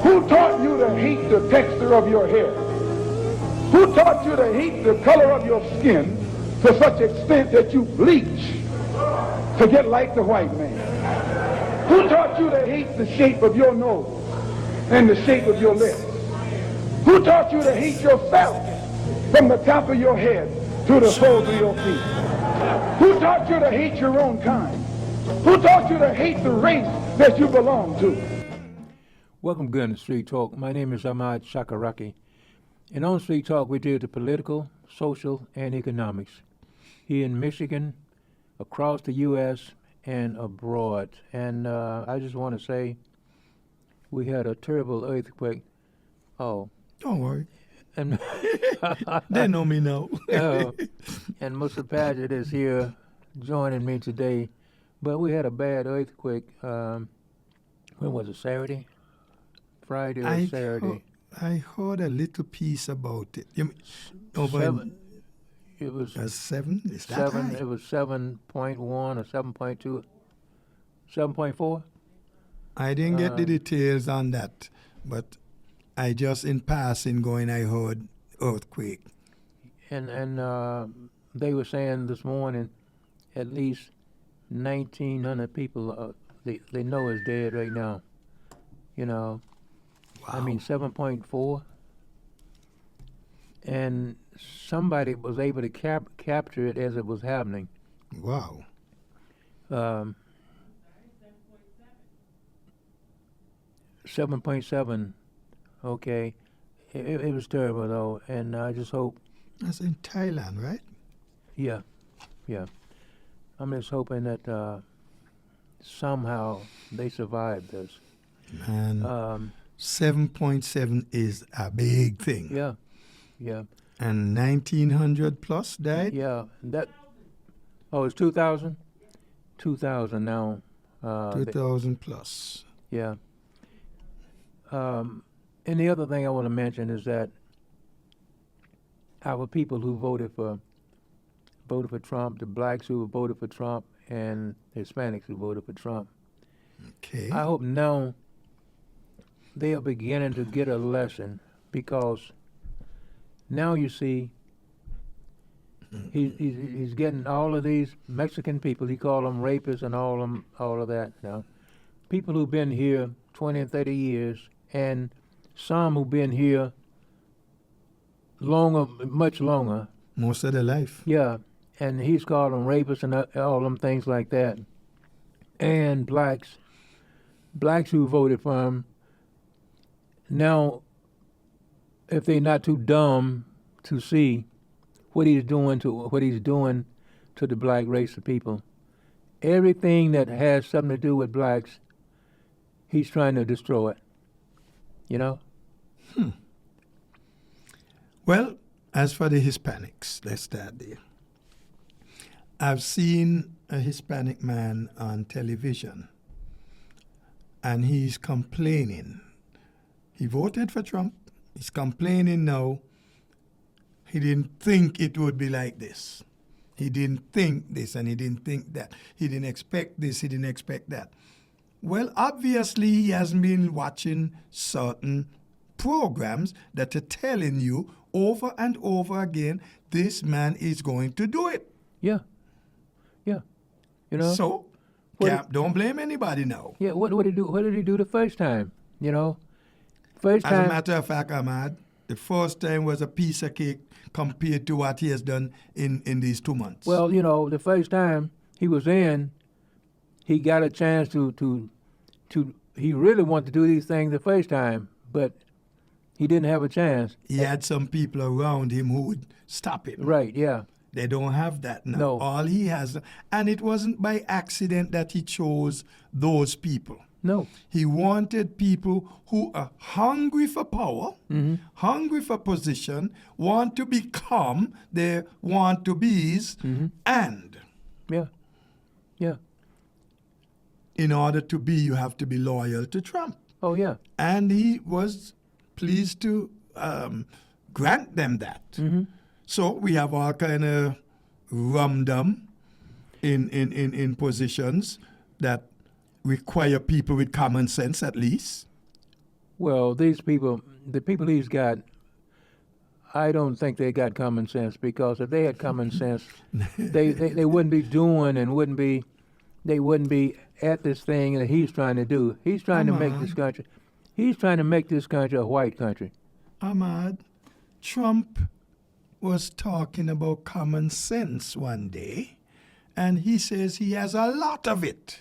Who taught you to hate the texture of your hair? Who taught you to hate the color of your skin to such extent that you bleach to get like the white man? Who taught you to hate the shape of your nose and the shape of your lips? Who taught you to hate yourself from the top of your head to the soles of your feet? Who taught you to hate your own kind? Who taught you to hate the race that you belong to? Welcome again to Street Talk. My name is Ahmad Shakaraki. And on Street Talk, we deal with political, social, and economics here in Michigan, across the U.S., and abroad. And I just want to say we had a terrible earthquake. Oh. Don't worry. And They know me now. and Mr. Padgett is here joining me today. But we had a bad earthquake. When was it, Saturday? Friday or Saturday? I heard a little piece about it. Seven. It was 7? Is that seven. high? It was 7.1 or 7.2, 7.4. I didn't get the details on that, but I just in passing I heard earthquake. And they were saying this morning at least 1,900 people they know is dead right now. You know, Wow. I mean 7.4. And somebody was able to capture it as it was happening. Wow. 7.7. Okay. It was terrible though, and I just hope. That's in Thailand, right? Yeah. I'm just hoping that somehow they survive this. Man, 7.7 is a big thing. Yeah. And 1,900 plus died? Yeah. It's 2,000? 2,000 now. 2,000 plus. Yeah. And the other thing I want to mention is that our people who voted for Trump, the blacks who voted for Trump, and Hispanics who voted for Trump. Okay. I hope now they are beginning to get a lesson, because now you see he's getting all of these Mexican people. He called them rapists and all of that. Now, people who've been here 20 and 30 years, and some who've been here longer, much longer. Most of their life. Yeah, and he's called them rapists and all them things like that. And blacks who voted for him. Now, if they're not too dumb to see what he's doing to the black race of people, everything that has something to do with blacks, he's trying to destroy it. You know? Well, as for the Hispanics, let's start there. I've seen a Hispanic man on television, and he's complaining. He voted for Trump. He's complaining now. He didn't think it would be like this. He didn't think this and he didn't think that. He didn't expect this, he didn't expect that. Well, obviously he hasn't been watching certain programs that are telling you over and over again, this man is going to do it. Yeah. You know? So, don't blame anybody now. Yeah, what did he do? What did he do the first time? You know? First As time. a matter of fact, Ahmad, the first time was a piece of cake compared to what he has done in these 2 months. Well, you know, the first time he was in, he got a chance to he really wanted to do these things the first time, but he didn't have a chance. He had some people around him who would stop him. Right, yeah. They don't have that now. No. All he has, and it wasn't by accident that he chose those people. No. He wanted people who are hungry for power, hungry for position, want to become their want-to-bes, and Yeah. in order to be, you have to be loyal to Trump. Oh, yeah. And he was pleased to grant them that. So we have all kind of rum-dum in positions that require people with common sense, at least. Well, these people, the people he's got, I don't think they got common sense, because if they had common sense, they wouldn't be doing and they wouldn't be at this thing that he's trying to do. He's trying to make this country. He's trying to make this country a white country. Ahmad, Trump was talking about common sense one day, and he says he has a lot of it.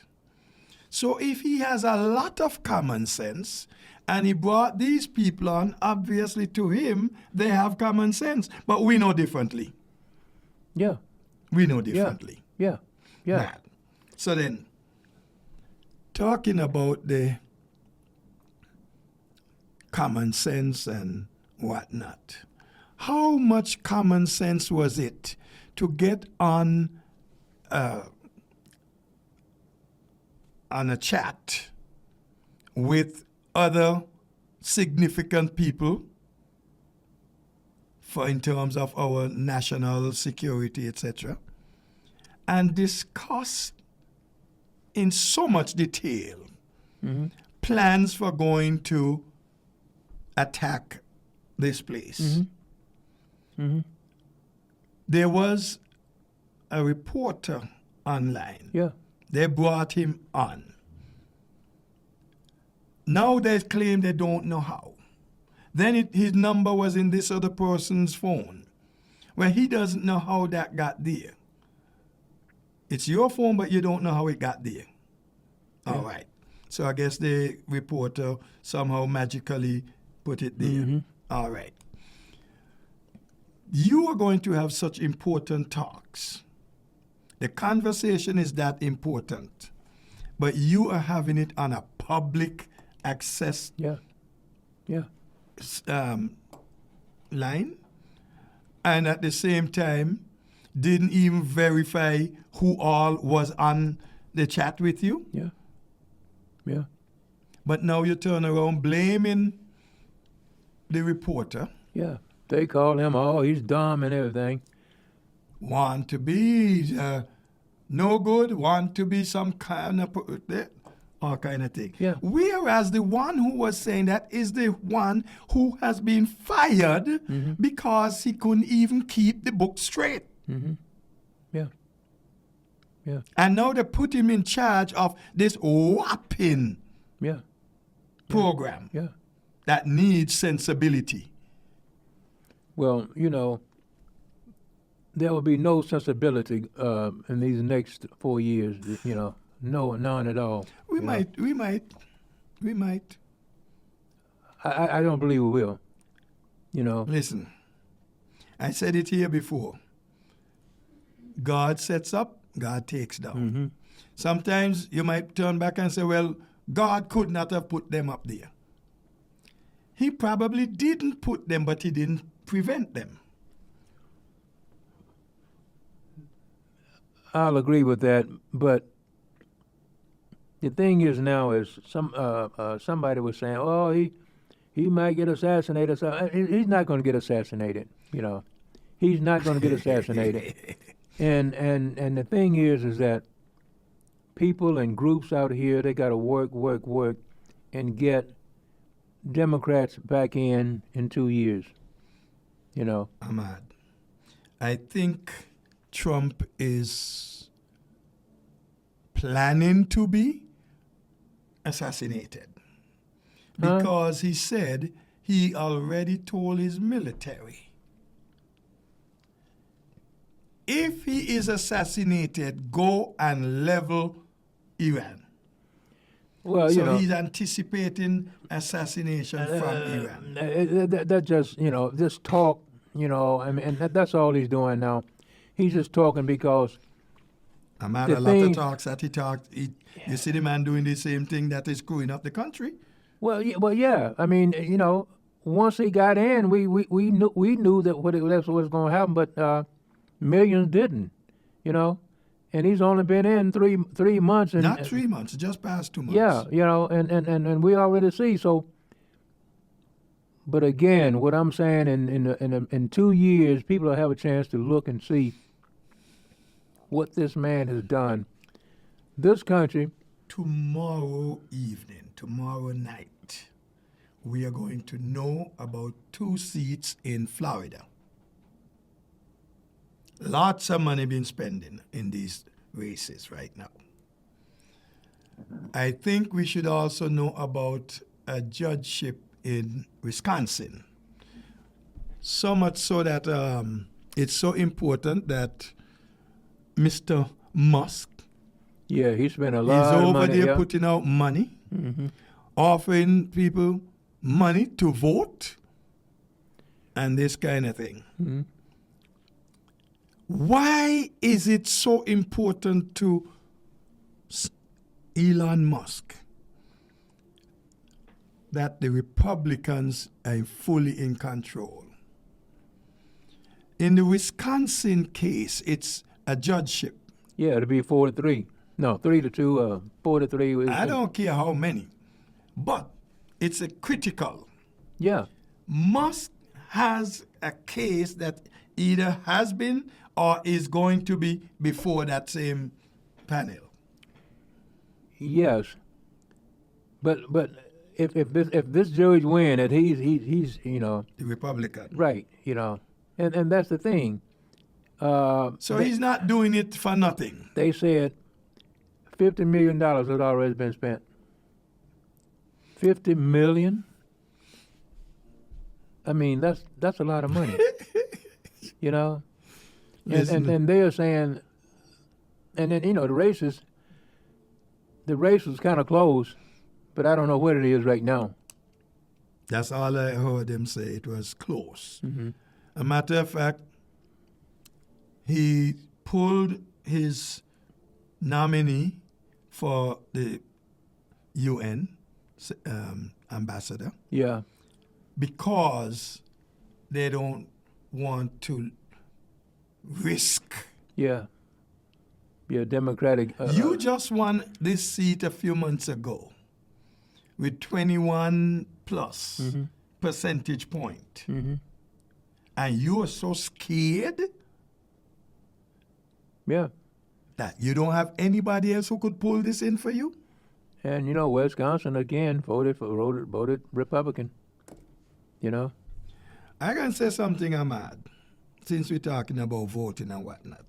So if he has a lot of common sense, and he brought these people on, obviously to him, they have common sense. But we know differently. Yeah. We know differently. Yeah. Yeah. Right. So then, talking about the common sense and whatnot, how much common sense was it to get on a chat with other significant people in terms of our national security, etc., and discuss in so much detail plans for going to attack this place? There was a reporter online. Yeah. They brought him on. Now they claim they don't know how. Then his number was in this other person's phone. Well, he doesn't know how that got there. It's your phone, but you don't know how it got there. Yeah. All right. So I guess the reporter somehow magically put it there. All right. You are going to have such important talks. The conversation is that important. But you are having it on a public access line, and at the same time didn't even verify who all was on the chat with you. Yeah. But now you turn around blaming the reporter. Yeah. They call him, oh, he's dumb and everything. Want to be no good, want to be some kind of all kind of thing. Yeah. Whereas the one who was saying that is the one who has been fired because he couldn't even keep the book straight. Yeah. And now they put him in charge of this whopping program that needs sensibility. Well, there will be no sensibility in these next 4 years, none at all. We might. I don't believe we will, Listen, I said it here before. God sets up, God takes down. Sometimes you might turn back and say, well, God could not have put them up there. He probably didn't put them, but he didn't prevent them. I'll agree with that, but the thing is now is somebody was saying, oh, he might get assassinated. So he's not going to get assassinated, He's not going to get assassinated. And the thing is that people and groups out here, they got to work, and get Democrats back in 2 years, Ahmad, I think Trump is planning to be assassinated because he said he already told his military, if he is assassinated, go and level Iran. Well, so he's anticipating assassination from Iran. That just, just talk, and that's all he's doing now. He's just talking because a lot of talks that he talked. You see the man doing the same thing that is screwing up the country. Well, yeah. I mean, once he got in, we knew that that's what was going to happen, but millions didn't, And he's only been in three months. Not 3 months, just past 2 months. Yeah, and we already see. So, but again, what I'm saying, in 2 years, people will have a chance to look and see what this man has done. This country. Tomorrow evening, tomorrow night, we are going to know about 2 seats in Florida. Lots of money being spent in these races right now. I think we should also know about a judgeship in Wisconsin. So much so that it's so important that Mr. Musk Yeah, he spent a is lot of over money. there Yeah. putting out money, offering people money to vote, and this kind of thing. Why is it so important to Elon Musk that the Republicans are fully in control? In the Wisconsin case, it's a judgeship. Yeah, it'd be 4-3. No, 3-2. 4-3. I don't care how many, but it's a critical. Yeah, Musk has a case that either has been or is going to be before that same panel. yes. But if this judge win, that he's The Republican. right, and that's the thing. So he's not doing it for nothing. They said $50 million had already been spent. $50 million. I mean, that's a lot of money. And Listen. they are saying, and then the race was kind of close, but I don't know what it is right now. That's all I heard them say. It was close. A matter of fact, he pulled his nominee for the UN ambassador Yeah, because they don't want to risk. yeah, Democratic. You just won this seat a few months ago with 21 plus percentage point. And you are so scared Yeah, that you don't have anybody else who could pull this in for you? and Wisconsin again voted Republican. I can say something, Ahmad, since we're talking about voting and whatnot.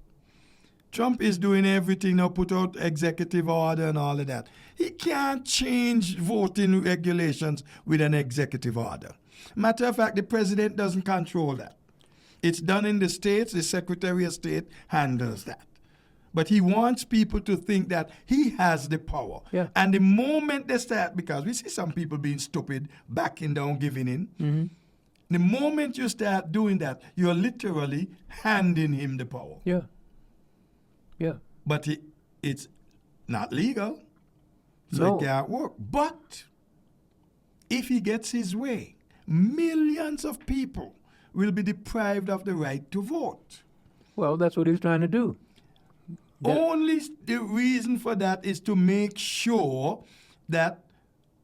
Trump is doing everything now, put out executive order and all of that. He can't change voting regulations with an executive order. Matter of fact, the president doesn't control that. It's done in the states. The Secretary of State handles that. But he wants people to think that he has the power. Yeah. And the moment they start, because we see some people being stupid, backing down, giving in. The moment you start doing that, you're literally handing him the power. Yeah. But it's not legal, so No. it can't work. But if he gets his way, millions of people will be deprived of the right to vote. Well, that's what he's trying to do. Only the reason for that is to make sure that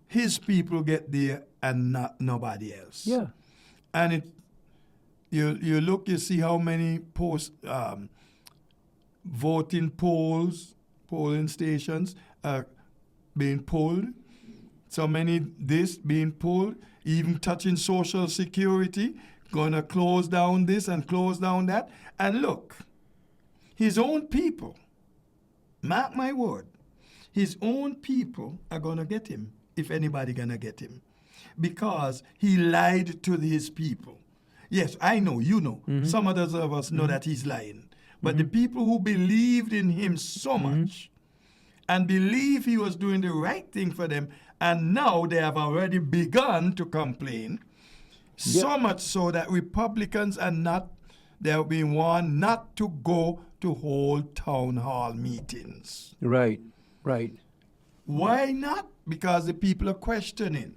his people get there and not nobody else. Yeah. And you look, you see how many voting polling stations are being pulled. So many this being pulled, even touching Social Security, gonna close down this and close down that. And look, his own people, mark my word, his own people are gonna get him, if anybody gonna get him, because he lied to his people. Yes, I know, you know. Some others of us know that he's lying. But the people who believed in him so much and believe he was doing the right thing for them, and now they have already begun to complain, so much so that Republicans are not, they have been warned not to go to hold town hall meetings. Right. Why not? Because the people are questioning.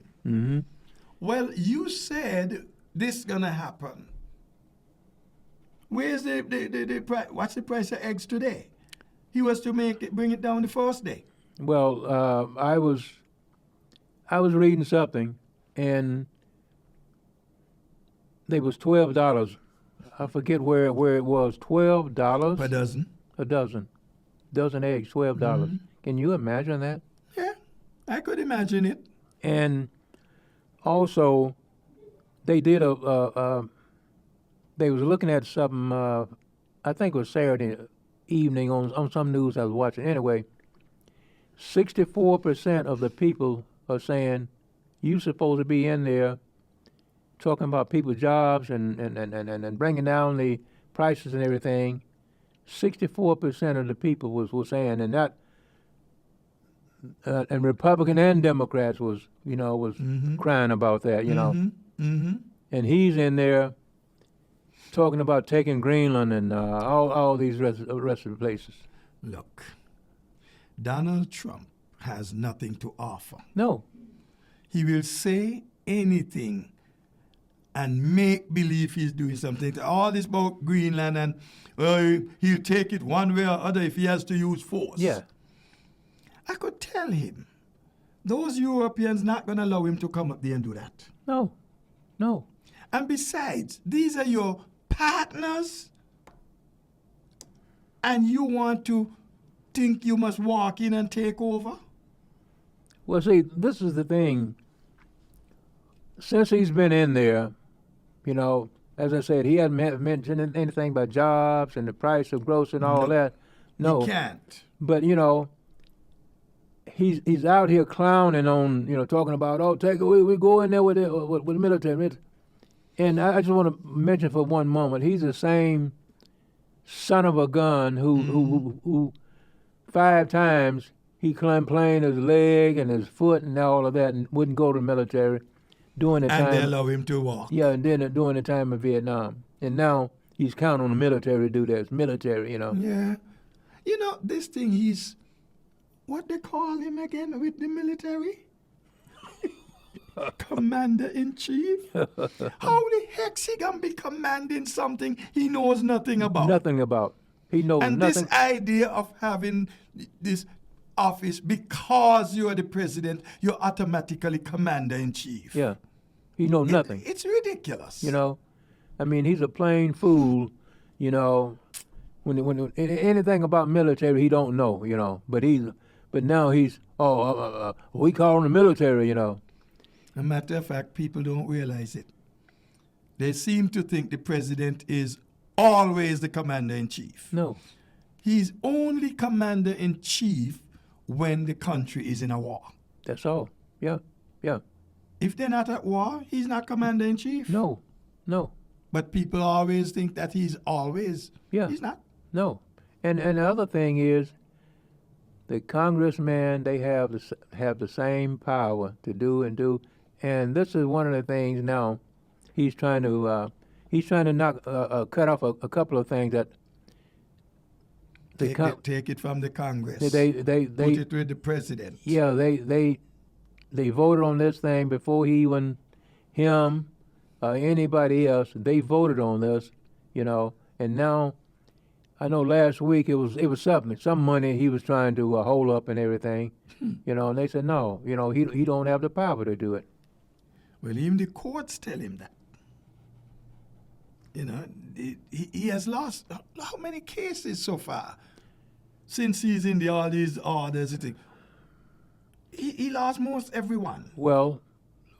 Well, you said this is going to happen. Where's the price? What's the price of eggs today? He was to bring it down the first day. Well, I was reading something, and they was $12. I forget where it was. $12 Per dozen. a dozen eggs. $12. Can you imagine that? Yeah, I could imagine it. And Also, they did they was looking at something. I think it was Saturday evening on some news I was watching. Anyway, 64% of the people are saying you supposed to be in there talking about people's jobs and bringing down the prices and everything. 64% of the people was saying, and that and Republican and Democrats was crying about that, and he's in there talking about taking Greenland and all these rest of the places. Look, Donald Trump has nothing to offer. No, He will say anything and make believe he's doing something. All this about Greenland and he'll take it one way or other if he has to use force. yeah, I could tell him, those Europeans not going to allow him to come up there and do that. no. And besides, these are your partners, and you want to think you must walk in and take over? Well, see, this is the thing. Since he's been in there, as I said, he hasn't mentioned anything about jobs and the price of gross and all that. No, He can't. but he's out here clowning on, talking about, we go in there with the military. And I just want to mention for one moment, he's the same son of a gun who 5 times he complained his leg and his foot and all of that and wouldn't go to the military during the And time. they allow him to walk. Yeah, and then during the time of Vietnam. And now he's counting on the military to do this. Military, Yeah. This thing, he's, what they call him again with the military? Commander-in-chief? How the heck's he gonna be commanding something he knows nothing about? Nothing about. He knows And nothing. this idea of having this office, because you're the president, you're automatically commander-in-chief. Yeah. He knows nothing. It's ridiculous. I mean, he's a plain fool, when anything about military he don't know, but now he's we call him the military, As a matter of fact, people don't realize it. They seem to think the president is always the commander-in-chief. No. He's only commander-in-chief when the country is in a war. That's all. Yeah. If they're not at war, he's not commander-in-chief. No. But people always think that he's always. Yeah. He's not. No. And the other thing is, the congressmen, they have the same power to do, and this is one of the things now. He's trying to knock cut off a couple of things that Take it from the Congress. they Put it with the president. yeah they voted on this thing before him anybody else. They voted on this, and now. I know last week it was some money he was trying to hold up and everything, and they said no, he don't have the power to do it. Well, even the courts tell him that. He has lost how many cases so far since he's in all these orders. He lost most everyone. Well,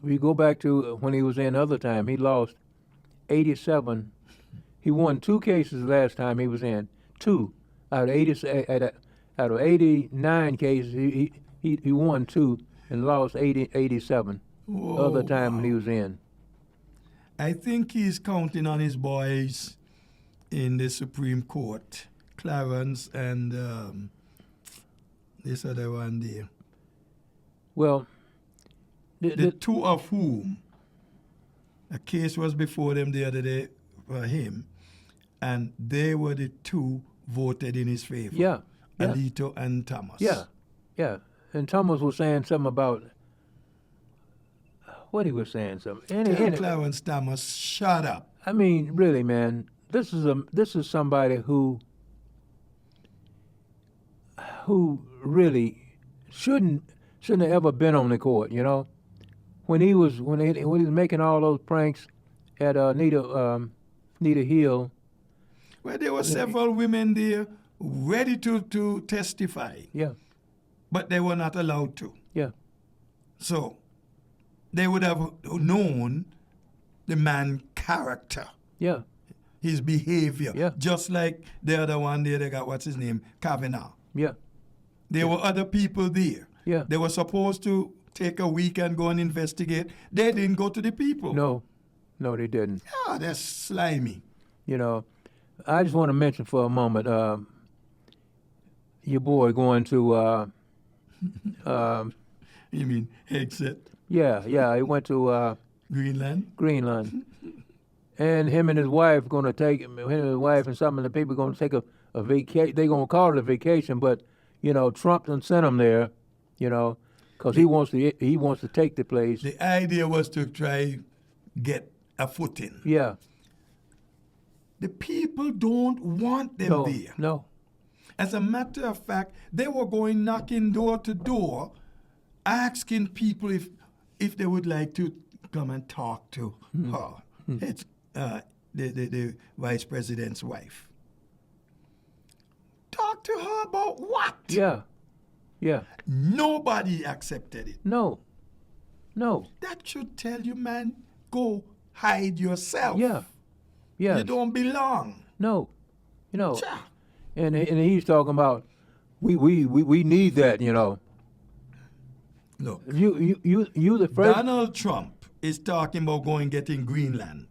we go back to when he was in other time. He lost 87. He won 2 cases last time he was in. 2 out of 89 cases, he won 2 and lost 87. Whoa, Other time when he was in. I think he's counting on his boys in the Supreme Court, Clarence and this other one there. Well, The 2 of whom a case was before them the other day for him, and they were the 2 voted in his favor. Yeah. Alito and Thomas. Yeah. And Thomas was saying something about what he was saying. Tell Clarence Thomas, shut up. I mean, really, man, this is somebody who really shouldn't have ever been on the court. When he was making all those pranks at Nita Hill. Well, there were several women there ready to testify. Yeah. But they were not allowed to. Yeah. So, they would have known the man's character, Yeah. his behavior. Yeah. Just like the other one there, they got, what's his name? Kavanaugh. Yeah. There were other people there. Yeah. They were supposed to take a week and go and investigate. They didn't go to the people. No, they didn't. Ah, that's slimy. You know, I just want to mention for a moment your boy going to, You mean exit yeah, he went to Greenland? Greenland, and him and his wife him and his wife and some of the people going to take a vacation. They're going to call it a vacation, but you know, Trump done sent him there, you know, because he wants to take the place. The idea was to try get a footing. Yeah. The people don't want them No. there. No. As a matter of fact, they were going knocking door to door, asking people if they would like to come and talk to her. It's the vice president's wife. Talk to her about what? Yeah. Yeah. Nobody accepted it. No. No. That should tell you, man, go hide yourself. Yeah. Yeah. You don't belong. No. You know. Cha. And he's talking about we need that, you know. Look, You the first. Donald Trump is talking about going getting Greenland.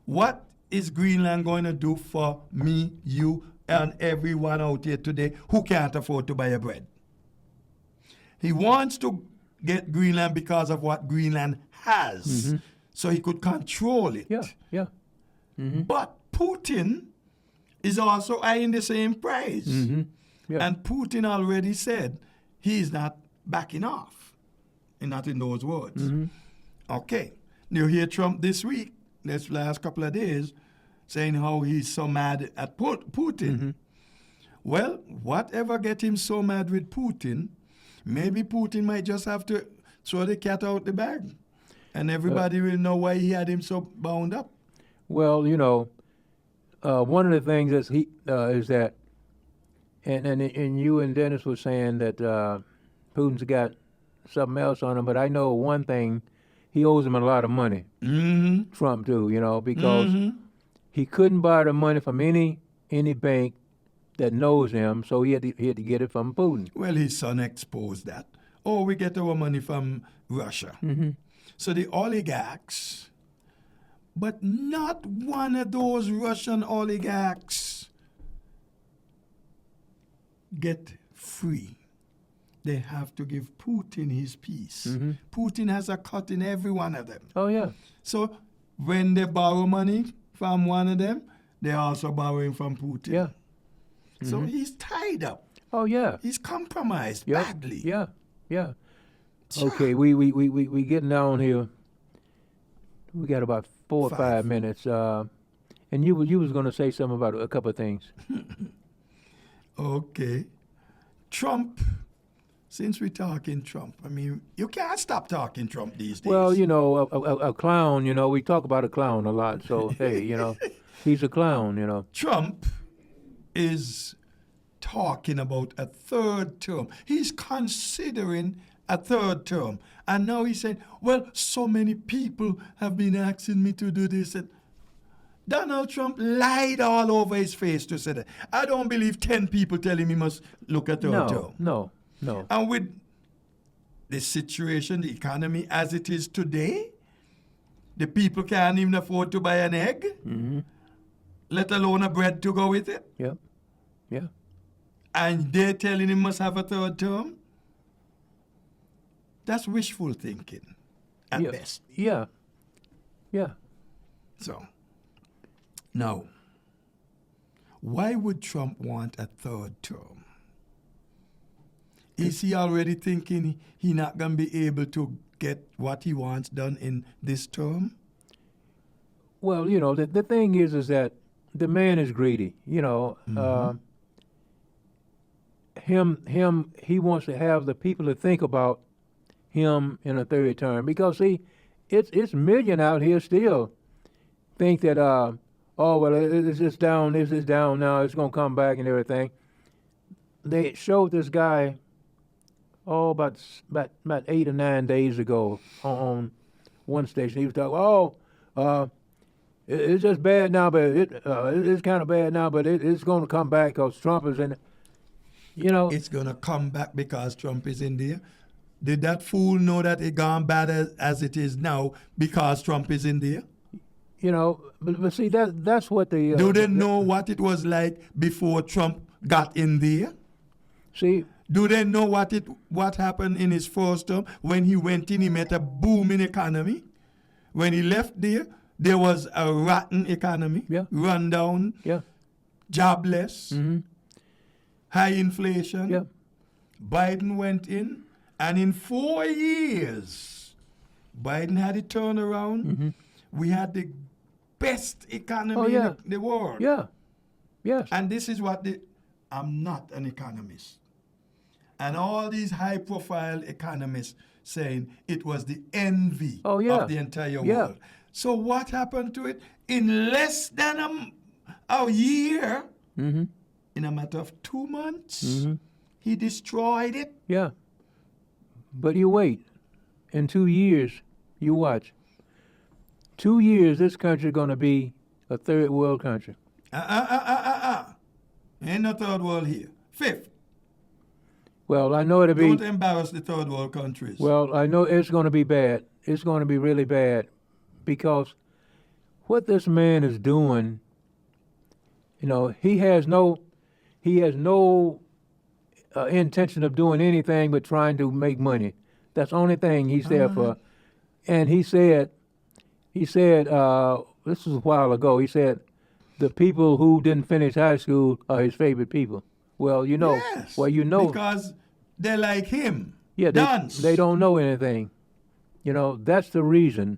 What is Greenland going to do for me, you, and everyone out here today who can't afford to buy a bread? He wants to get Greenland because of what Greenland has, so he could control it. Yeah. Yeah. But Putin is also eyeing the same price. Yeah. And Putin already said he's not backing off. And not in those words. Okay. You hear Trump this week, this last couple of days, saying how he's so mad at Putin. Well, whatever get him so mad with Putin, maybe Putin might just have to throw the cat out the bag. And everybody will know why he had him so bound up. Well, you know, one of the things is is that, and you and Dennis were saying that Putin's got something else on him, but I know one thing: he owes him a lot of money. Trump do, you know, because he couldn't borrow the money from any bank that knows him, so he had to get it from Putin. Well, his son exposed that. Oh, we get our money from Russia. So the oligarchs, but not one of those Russian oligarchs get free. They have to give Putin his piece. Putin has a cut in every one of them. Oh yeah. So when they borrow money from one of them, they're also borrowing from Putin. Yeah. So he's tied up. Oh yeah. He's compromised Yep. badly. Yeah. Yeah. Okay, we getting down here. We got about 4 or 5 minutes. And you was going to say something about a couple of things. Okay. Trump, since we're talking Trump, I mean, you can't stop talking Trump these days. Well, you know, a clown, you know, we talk about a clown a lot. So, hey, you know, he's a clown, you know. Trump is talking about a third term. He's considering a third term. And now he said, well, so many people have been asking me to do this. And Donald Trump lied all over his face to say that. I don't believe 10 people tell him he must look at third term. No. And with the situation, the economy as it is today, the people can't even afford to buy an egg, let alone a bread to go with it. Yep. Yeah. And they're telling him must have a third term. That's wishful thinking at best. Yeah. Yeah. So, now, why would Trump want a third term? Is he already thinking he's not going to be able to get what he wants done in this term? Well, you know, the thing is that the man is greedy. You know, he wants to have the people to think about him in a third term because see, it's million out here still think that oh well it's just down, this is down now, it's gonna come back and everything. They showed this guy about 8 or 9 days ago on one station. He was talking, it's just bad now, but it's kind of bad now, but it's going to come back because Trump is in it. You know, It's going to come back because Trump is in there. Did that fool know that it gone bad as it is now because Trump is in there? you know, but see that's what the Do they know what it was like before Trump got in there? see. Do they know what happened in his first term? When he went in, he met a booming economy. When he left there was a rotten economy, Yeah. run down, Yeah. jobless, Mm-hmm. high inflation. Yeah. Biden went in, and in 4 years, Biden had it turned around. Mm-hmm. We had the best economy Oh, yeah. in the world. Yeah. Yes. And this is what I'm not an economist. And all these high-profile economists saying it was the envy Oh, yeah. of the entire Yeah. world. So what happened to it? In less than a year, Mm-hmm. in a matter of 2 months, Mm-hmm. he destroyed it. Yeah. But you wait. In 2 years, you watch. 2 years, this country going to be a third world country. Ain't no third world here. Fifth. Well, I know it'll be. Don't embarrass the third world countries. Well, I know it's going to be bad. It's going to be really bad because what this man is doing, you know, he has no intention of doing anything but trying to make money. That's the only thing he's there for. And he said, this was a while ago. He said, the people who didn't finish high school are his favorite people. Well, you know, Yes, because they're like him. yeah, Dunce. they don't know anything. You know, that's the reason.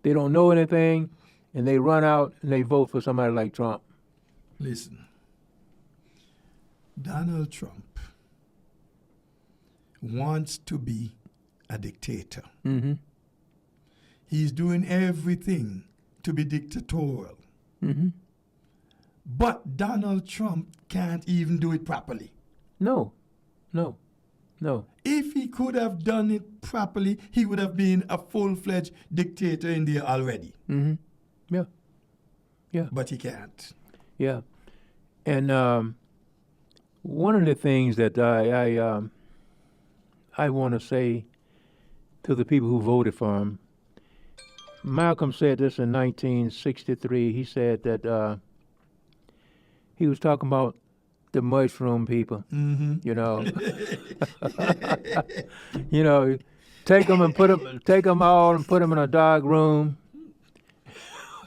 They don't know anything, and they run out and they vote for somebody like Trump. Listen, Donald Trump wants to be a dictator. Mm-hmm. He's doing everything to be dictatorial. Mm-hmm. But Donald Trump can't even do it properly. No. If he could have done it properly, he would have been a full-fledged dictator in there already. Mm-hmm. Yeah. But he can't. Yeah. And one of the things that I want to say to the people who voted for him, Malcolm said this in 1963. He said that he was talking about the mushroom people. Mm-hmm. You know, you know, take them all and put them in a dark room.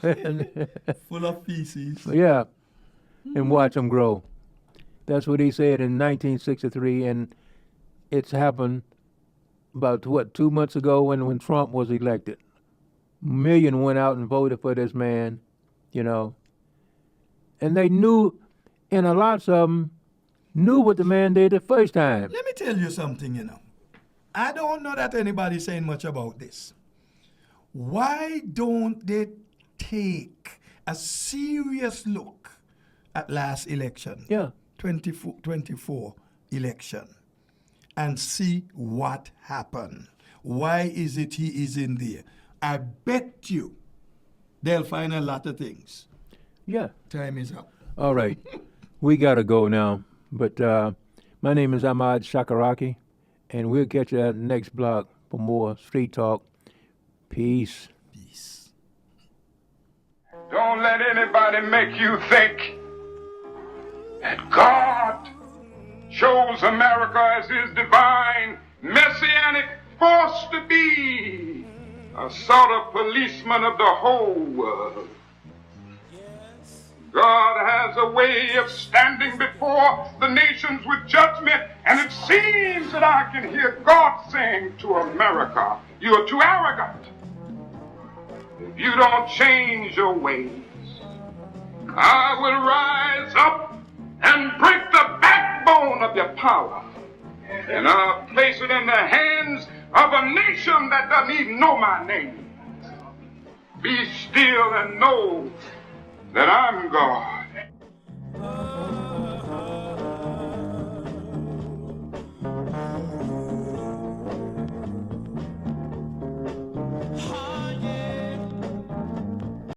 Full of feces. Yeah, and watch them grow. That's what he said in 1963, and it's happened about 2 months ago when Trump was elected. Million went out and voted for this man, you know, and they knew, and a lot of them knew what the man did the first time. Let me tell you something, I don't know that anybody's saying much about this. Why don't they take a serious look at last election? Yeah. 2024 election and see what happened. Why is it he is in there? I bet you they'll find a lot of things. Yeah. Time is up. All right. We got to go now. But my name is Ahmad Shakaraki, and we'll catch you at the next block for more Street Talk. Peace. Peace. Don't let anybody make you think that God chose America as his divine, messianic force to be a sort of policeman of the whole world. God has a way of standing before the nations with judgment, and it seems that I can hear God saying to America, you are too arrogant. If you don't change your ways, I will rise up and break the backbone of your power, and I'll place it in the hands of a nation that doesn't even know my name. Be still and know that I'm God.